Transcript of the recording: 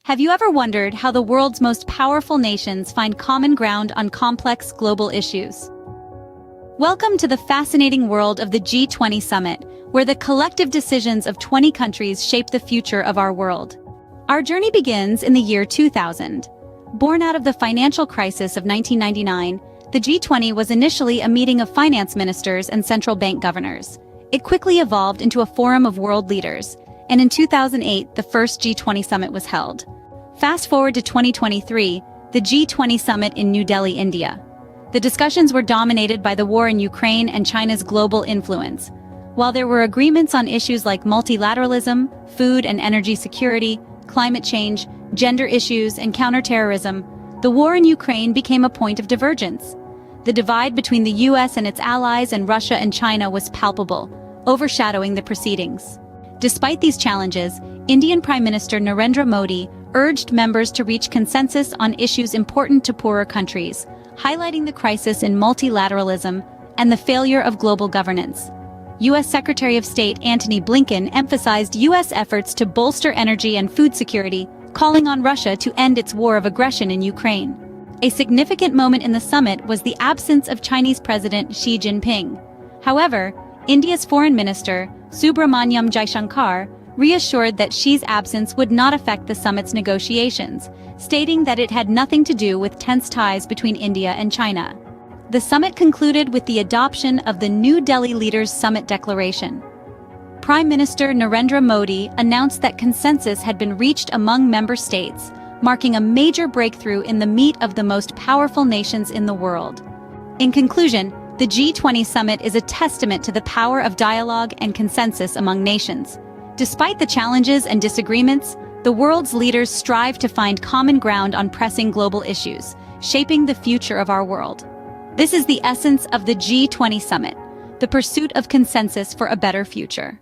Have you ever wondered how the world's most powerful nations find common ground on complex global issues? Welcome to the fascinating world of the G20 summit, where the collective decisions of 20 countries shape the future of our world. Our journey begins in the year 2000. Born out of the financial crisis of 1999, the G20 was initially a meeting of finance ministers and central bank governors. It quickly evolved into a forum of world leaders, and in 2008, the first G20 summit was held. Fast forward to 2023, the G20 summit in New Delhi, India. The discussions were dominated by the war in Ukraine and China's global influence. While there were agreements on issues like multilateralism, food and energy security, climate change, gender issues, and counterterrorism, the war in Ukraine became a point of divergence. The divide between the US and its allies and Russia and China was palpable, overshadowing the proceedings. Despite these challenges, Indian Prime Minister Narendra Modi urged members to reach consensus on issues important to poorer countries, highlighting the crisis in multilateralism and the failure of global governance. U.S. Secretary of State Antony Blinken emphasized U.S. efforts to bolster energy and food security, calling on Russia to end its war of aggression in Ukraine. A significant moment in the summit was the absence of Chinese President Xi Jinping. However, India's Foreign Minister, Subramanyam Jaishankar, reassured that Xi's absence would not affect the summit's negotiations, stating that it had nothing to do with tense ties between India and China. The summit concluded with the adoption of the New Delhi Leaders' Summit Declaration. Prime Minister Narendra Modi announced that consensus had been reached among member states, marking a major breakthrough in the meet of the most powerful nations in the world. In conclusion, the G20 summit is a testament to the power of dialogue and consensus among nations. Despite the challenges and disagreements, the world's leaders strive to find common ground on pressing global issues, shaping the future of our world. This is the essence of the G20 summit, the pursuit of consensus for a better future.